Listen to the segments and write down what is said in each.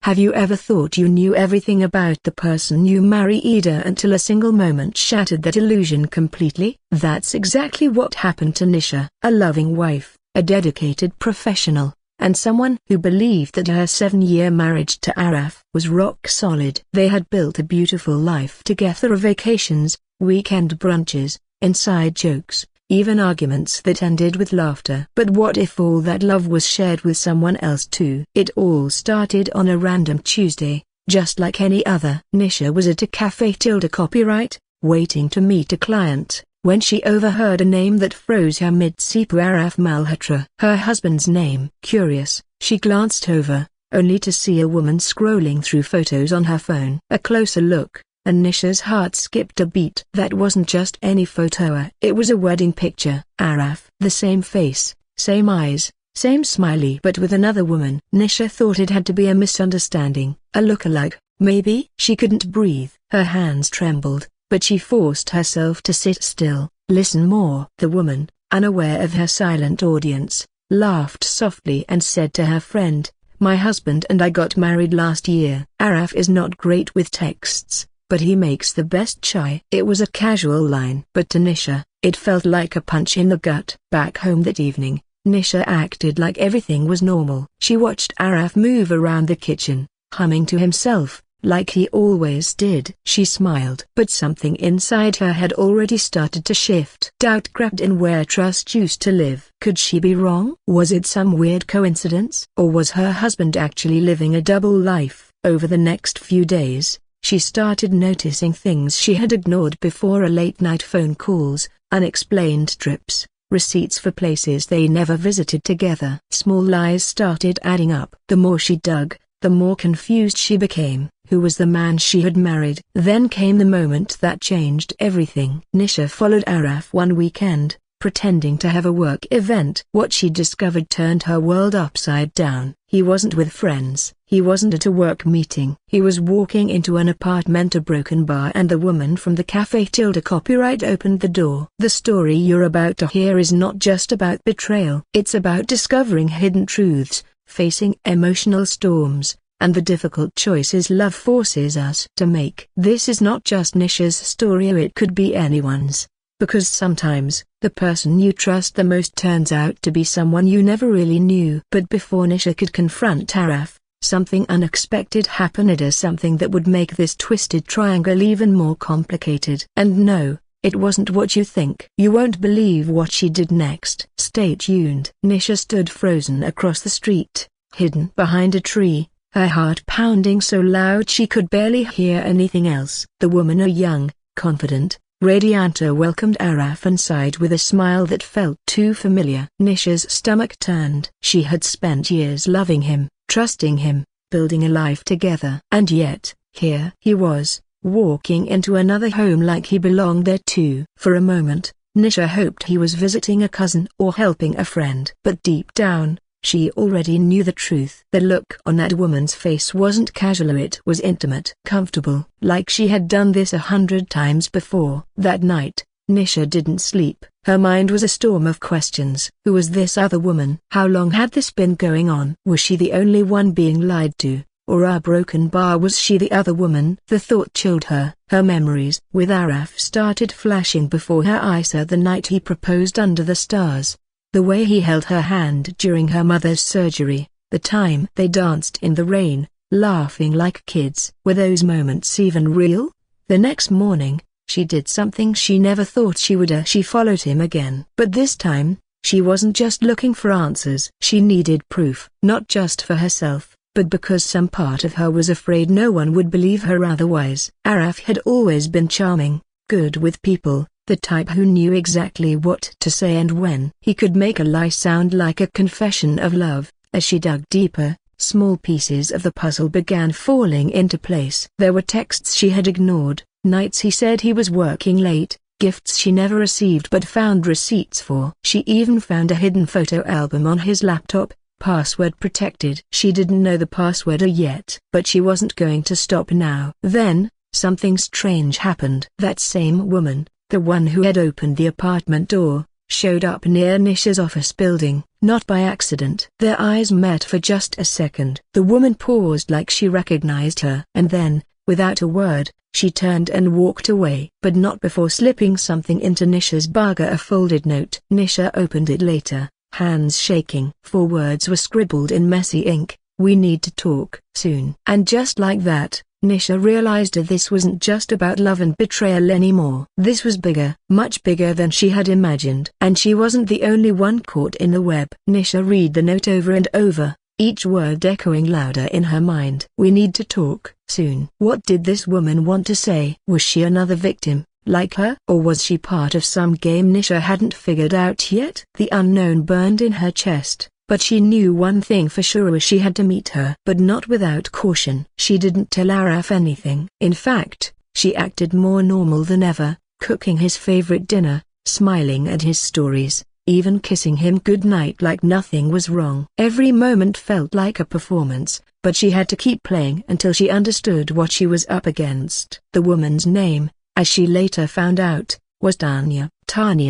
Have you ever thought you knew everything about the person you marry until a single moment shattered that illusion completely? That's exactly what happened to Nisha. A loving wife, a dedicated professional, and someone who believed that her 7-year marriage to Araf was rock solid. They had built a beautiful life together of vacations, weekend brunches, inside jokes, even arguments that ended with laughter. But what if all that love was shared with someone else too? It all started on a random Tuesday, just like any other. Nisha was at a cafe copyright, waiting to meet a client, when she overheard a name that froze her mid-seep: Araf Malhotra. Her husband's name. Curious, she glanced over, only to see a woman scrolling through photos on her phone. A closer look, and Nisha's heart skipped a beat. That wasn't just any photo, it was a wedding picture. Araf. The same face, same eyes, same smiley, but with another woman. Nisha thought it had to be a misunderstanding, a look-alike, maybe. She couldn't breathe. Her hands trembled, but she forced herself to sit still, listen more. The woman, unaware of her silent audience, laughed softly and said to her friend, "My husband and I got married last year." Araf is not great with texts, but he makes the best chai. It was a casual line, but to Nisha, it felt like a punch in the gut. Back home that evening, Nisha acted like everything was normal. She watched Araf move around the kitchen, humming to himself, like he always did. She smiled, but something inside her had already started to shift. Doubt crept in where trust used to live. Could she be wrong? Was it some weird coincidence? Or was her husband actually living a double life? Over the next few days, she started noticing things she had ignored before: a late-night phone calls, unexplained trips, receipts for places they never visited together. Small lies started adding up. The more she dug, the more confused she became. Who was the man she had married? Then came the moment that changed everything. Nisha followed Araf one weekend, pretending to have a work event. What she discovered turned her world upside down. He wasn't with friends. He wasn't at a work meeting. He was walking into an apartment, a broken bar, and the woman from the cafe copyright opened the door. The story you're about to hear is not just about betrayal. It's about discovering hidden truths, facing emotional storms, and the difficult choices love forces us to make. This is not just Nisha's story, or it could be anyone's. Because sometimes, the person you trust the most turns out to be someone you never really knew. But before Nisha could confront Araf, something unexpected happened, something that would make this twisted triangle even more complicated. And no, it wasn't what you think. You won't believe what she did next. Stay tuned. Nisha stood frozen across the street, hidden behind a tree, her heart pounding so loud she could barely hear anything else. The woman, a young, confident, radiant, welcomed Araf inside with a smile that felt too familiar. Nisha's stomach turned. She had spent years loving him, trusting him, building a life together. And yet, here he was, walking into another home like he belonged there too. For a moment, Nisha hoped he was visiting a cousin or helping a friend. But deep down, she already knew the truth. The look on that woman's face wasn't casual, it was intimate, comfortable, like she had done this 100 times before. That night, Nisha didn't sleep. Her mind was a storm of questions. Who was this other woman? How long had this been going on? Was she the only one being lied to, or a broken bar? Was she the other woman? The thought chilled her. Her memories with Araf started flashing before her eyes. The night he proposed under the stars, the way he held her hand during her mother's surgery, the time they danced in the rain, laughing like kids. Were those moments even real? The next morning, she did something she never thought she would. She followed him again. But this time, she wasn't just looking for answers. She needed proof. Not just for herself, but because some part of her was afraid no one would believe her otherwise. Araf had always been charming, good with people, the type who knew exactly what to say and when. He could make a lie sound like a confession of love. As she dug deeper, small pieces of the puzzle began falling into place. There were texts she had ignored, nights he said he was working late, gifts she never received but found receipts for. She even found a hidden photo album on his laptop, password protected. She didn't know the password yet, but she wasn't going to stop now. Then, something strange happened. That same woman, the one who had opened the apartment door, showed up near Nisha's office building. not by accident. Their eyes met for just a second. The woman paused like she recognized her. And then, without a word, she turned and walked away. But not before slipping something into Nisha's bag, a folded note. Nisha opened it later, hands shaking. 4 words were scribbled in messy ink: "We need to talk soon." And just like that, Nisha realized that this wasn't just about love and betrayal anymore. This was bigger, much bigger than she had imagined. And she wasn't the only one caught in the web. Nisha read the note over and over, each word echoing louder in her mind. "We need to talk soon." What did this woman want to say? Was she another victim, like her? Or was she part of some game Nisha hadn't figured out yet? The unknown burned in her chest. But she knew one thing for sure: she had to meet her. But not without caution. She didn't tell Araf anything. In fact, she acted more normal than ever, cooking his favorite dinner, smiling at his stories, even kissing him goodnight like nothing was wrong. Every moment felt like a performance, but she had to keep playing until she understood what she was up against. The woman's name, as she later found out, was Tanya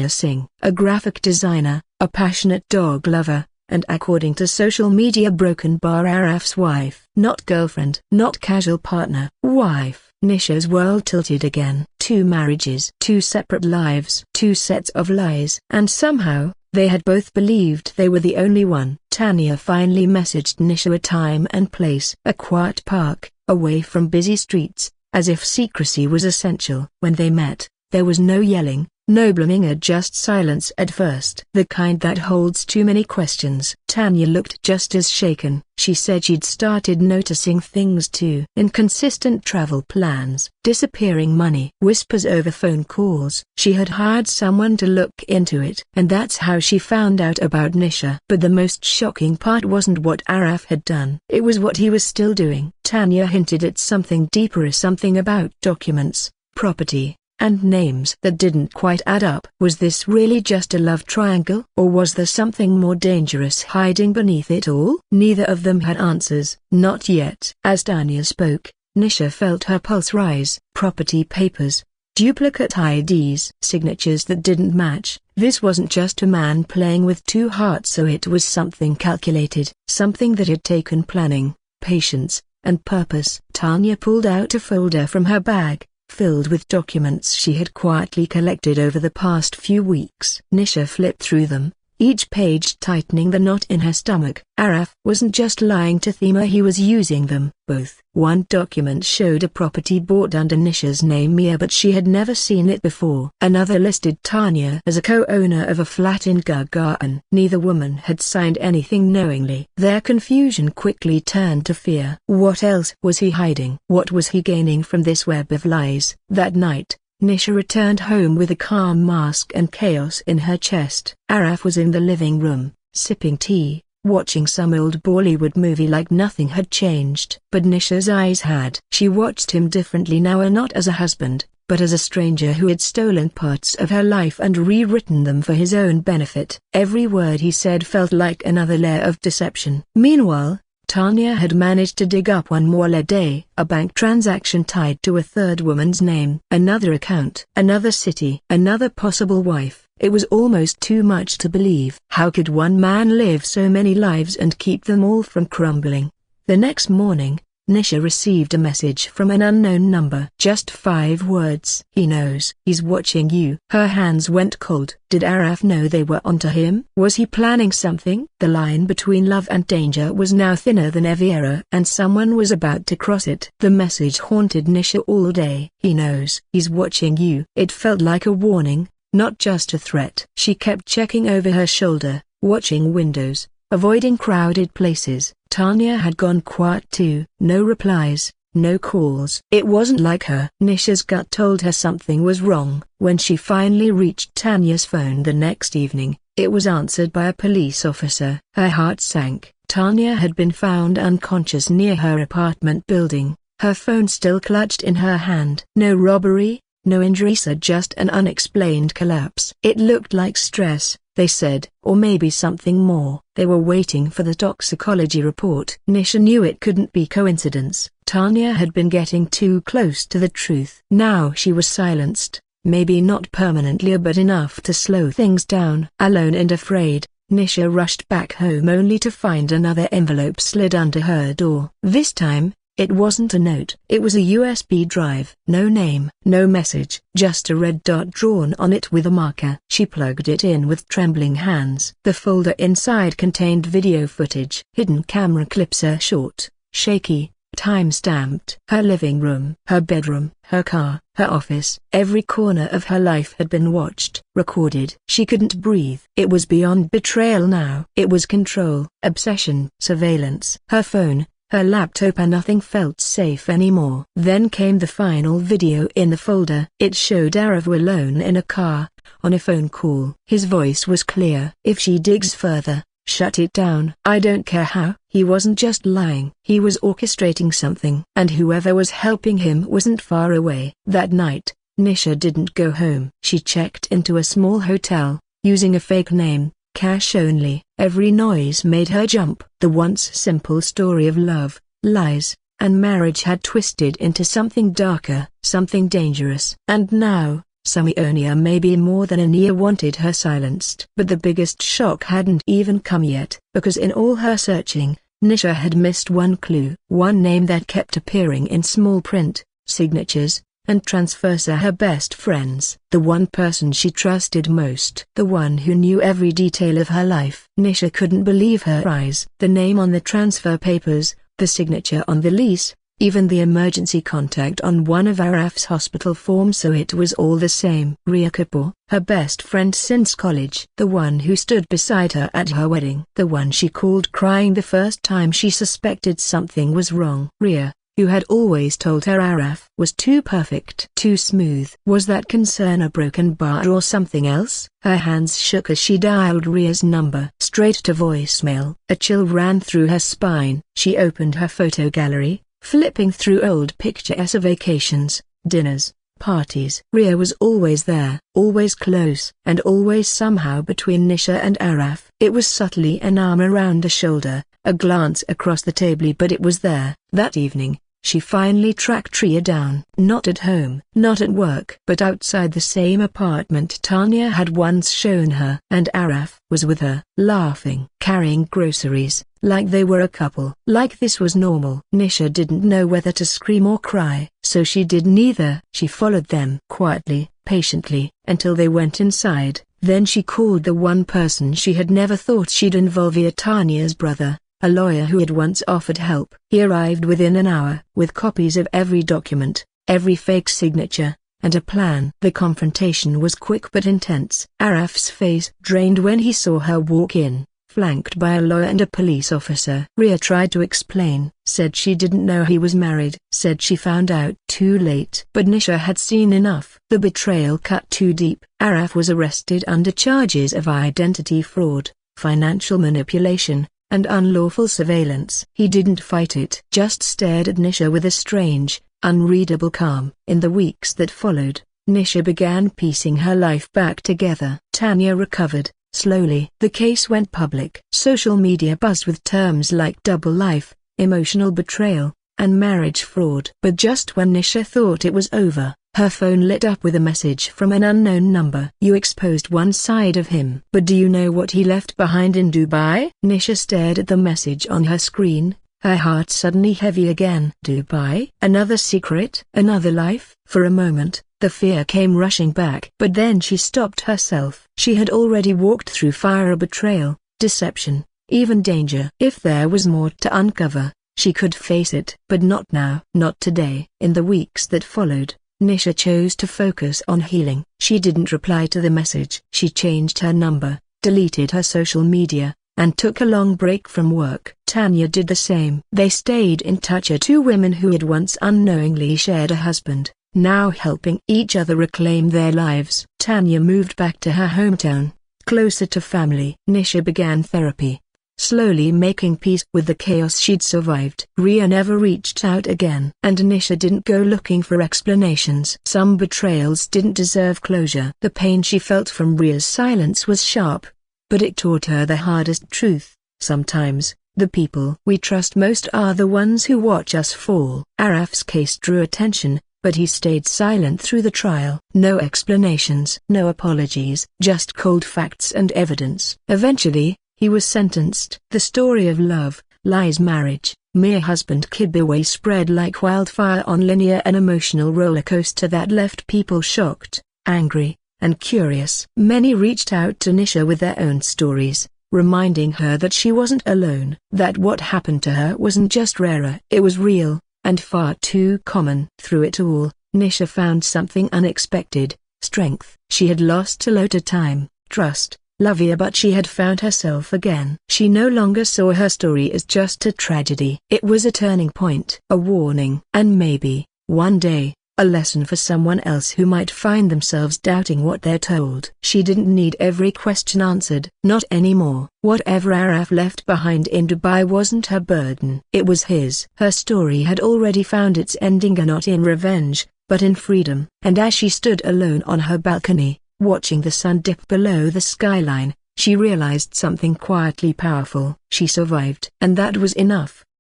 Singh, a graphic designer, a passionate dog lover, and according to social media broken Araf's wife. Not girlfriend, not casual partner, wife. Nisha's world tilted again. 2 marriages, 2 separate lives, 2 sets of lies. And somehow, they had both believed they were the only one. Tanya finally messaged Nisha a time and place: a quiet park, away from busy streets, as if secrecy was essential. When they met, there was no yelling, no blaming, just silence at first. The kind that holds too many questions. Tanya looked just as shaken. She said she'd started noticing things too. Inconsistent travel plans, disappearing money, whispers over phone calls. She had hired someone to look into it. And that's how she found out about Nisha. But the most shocking part wasn't what Araf had done. It was what he was still doing. Tanya hinted at something deeper, something about documents, property, and names that didn't quite add up. Was this really just a love triangle? Or was there something more dangerous hiding beneath it all? Neither of them had answers, not yet. As Tanya spoke, Nisha felt her pulse rise. Property papers, duplicate IDs, signatures that didn't match. This wasn't just a man playing with 2 hearts, so it was something calculated, something that had taken planning, patience, and purpose. Tanya pulled out a folder from her bag, filled with documents she had quietly collected over the past few weeks. Nisha flipped through them, each page tightening the knot in her stomach. Araf wasn't just lying to Thema, he was using them both. One document showed a property bought under Nisha's name, Mia, but she had never seen it before. Another listed Tanya as a co-owner of a flat in Gurgaon. Neither woman had signed anything knowingly. Their confusion quickly turned to fear. What else was he hiding? What was he gaining from this web of lies? That night, Nisha returned home with a calm mask and chaos in her chest. Araf was in the living room, sipping tea, watching some old Bollywood movie like nothing had changed. But Nisha's eyes had. She watched him differently now, not as a husband, but as a stranger who had stolen parts of her life and rewritten them for his own benefit. Every word he said felt like another layer of deception. Meanwhile, Tanya had managed to dig up one more lead, a bank transaction tied to a 3rd woman's name. Another account, another city, another possible wife. It was almost too much to believe. How could one man live so many lives and keep them all from crumbling? The next morning, Nisha received a message from an unknown number. Just 5 words. "He knows. He's watching you." Her hands went cold. Did Araf know they were onto him? Was he planning something? The line between love and danger was now thinner than ever, and someone was about to cross it. The message haunted Nisha all day. "He knows. He's watching you." It felt like a warning, not just a threat. She kept checking over her shoulder, watching windows, avoiding crowded places. Tanya had gone quiet too. No replies, no calls. It wasn't like her. Nisha's gut told her something was wrong. When she finally reached Tanya's phone the next evening, it was answered by a police officer. Her heart sank. Tanya had been found unconscious near her apartment building, her phone still clutched in her hand. No robbery, no injuries, just an unexplained collapse. It looked like stress, they said, or maybe something more. They were waiting for the toxicology report. Nisha knew it couldn't be coincidence. Tanya had been getting too close to the truth. Now she was silenced, maybe not permanently but enough to slow things down. Alone and afraid, Nisha rushed back home only to find another envelope slid under her door. This time, it wasn't a note. It was a USB drive. No name, no message, just a red dot drawn on it with a marker. She plugged it in with trembling hands. The folder inside contained video footage. Hidden camera clips, her short, shaky, time-stamped. Her living room, her bedroom, her car, her office. Every corner of her life had been watched, recorded. She couldn't breathe. It was beyond betrayal now. It was control, obsession, surveillance. Her phone, her laptop, and nothing felt safe anymore. Then came the final video in the folder. It showed Arav alone in a car, on a phone call. His voice was clear. If she digs further, shut it down. I don't care how. He wasn't just lying. He was orchestrating something. And whoever was helping him wasn't far away. That night, Nisha didn't go home. She checked into a small hotel, using a fake name. Cash only. Every noise made her jump. The once simple story of love, lies, and marriage had twisted into something darker, something dangerous. And now, Samionia, maybe more than Ania, wanted her silenced. But the biggest shock hadn't even come yet, because in all her searching, Nisha had missed one clue. One name that kept appearing in small print, signatures, and transfers. Her best friends. The one person she trusted most. The one who knew every detail of her life. Nisha couldn't believe her eyes. The name on the transfer papers, the signature on the lease, even the emergency contact on one of Araf's hospital forms. So it was all the same. Ria Kapoor, her best friend since college. The one who stood beside her at her wedding. The one she called crying the first time she suspected something was wrong. Ria, who had always told her Araf was too perfect, too smooth. Was that concern a broken bar or something else? Her hands shook as she dialed Ria's number. Straight to voicemail. A chill ran through her spine. She opened her photo gallery, flipping through old pictures of vacations, dinners, parties. Ria was always there, always close, and always somehow between Nisha and Araf. It was subtly an arm around a shoulder, a glance across the table, but it was there. That evening, she finally tracked Ria down. Not at home, not at work, but outside the same apartment Tanya had once shown her. And Araf was with her, laughing, carrying groceries, like they were a couple. Like this was normal. Nisha didn't know whether to scream or cry, so she did neither. She followed them quietly, patiently, until they went inside. Then she called the one person she had never thought she'd involve, Tanya's brother, a lawyer who had once offered help. He arrived within an hour, with copies of every document, every fake signature, and a plan. The confrontation was quick but intense. Araf's face drained when he saw her walk in, flanked by a lawyer and a police officer. Ria tried to explain, said she didn't know he was married, said she found out too late. But Nisha had seen enough. The betrayal cut too deep. Araf was arrested under charges of identity fraud, financial manipulation, and unlawful surveillance. He didn't fight it, just stared at Nisha with a strange, unreadable calm. In the weeks that followed, Nisha began piecing her life back together. Tanya recovered, slowly. The case went public. Social media buzzed with terms like double life, emotional betrayal, and marriage fraud. But just when Nisha thought it was over, her phone lit up with a message from an unknown number. You exposed one side of him. But do you know what he left behind in Dubai? Nisha stared at the message on her screen, her heart suddenly heavy again. Dubai? Another secret? Another life? For a moment, the fear came rushing back. But then she stopped herself. She had already walked through fire of betrayal, deception, even danger. If there was more to uncover, she could face it. But not now. Not today. In the weeks that followed, Nisha chose to focus on healing. She didn't reply to the message. She changed her number, deleted her social media, and took a long break from work. Tanya did the same. They stayed in touch. Two women who had once unknowingly shared a husband, now helping each other reclaim their lives. Tanya moved back to her hometown, closer to family. Nisha began therapy, slowly making peace with the chaos she'd survived. Ria never reached out again. And Nisha didn't go looking for explanations. Some betrayals didn't deserve closure. The pain she felt from Ria's silence was sharp, but it taught her the hardest truth. Sometimes, the people we trust most are the ones who watch us fall. Araf's case drew attention, but he stayed silent through the trial. No explanations, no apologies, just cold facts and evidence. Eventually, he was sentenced. The story of love, lies, marriage, mere husband-kid Biwi spread like wildfire on linear and emotional roller coaster that left people shocked, angry, and curious. Many reached out to Nisha with their own stories, reminding her that she wasn't alone, that what happened to her wasn't just rare, it was real, and far too common. Through it all, Nisha found something unexpected: strength. She had lost a lot of time, trust, love, but she had found herself again. She no longer saw her story as just a tragedy. It was a turning point, a warning, and maybe, one day, a lesson for someone else who might find themselves doubting what they're told. She didn't need every question answered. Not anymore. Whatever Araf left behind in Dubai wasn't her burden. It was his. Her story had already found its ending, not in revenge, but in freedom. And as she stood alone on her balcony, watching the sun dip below the skyline, she realized something quietly powerful. She survived. And that was enough.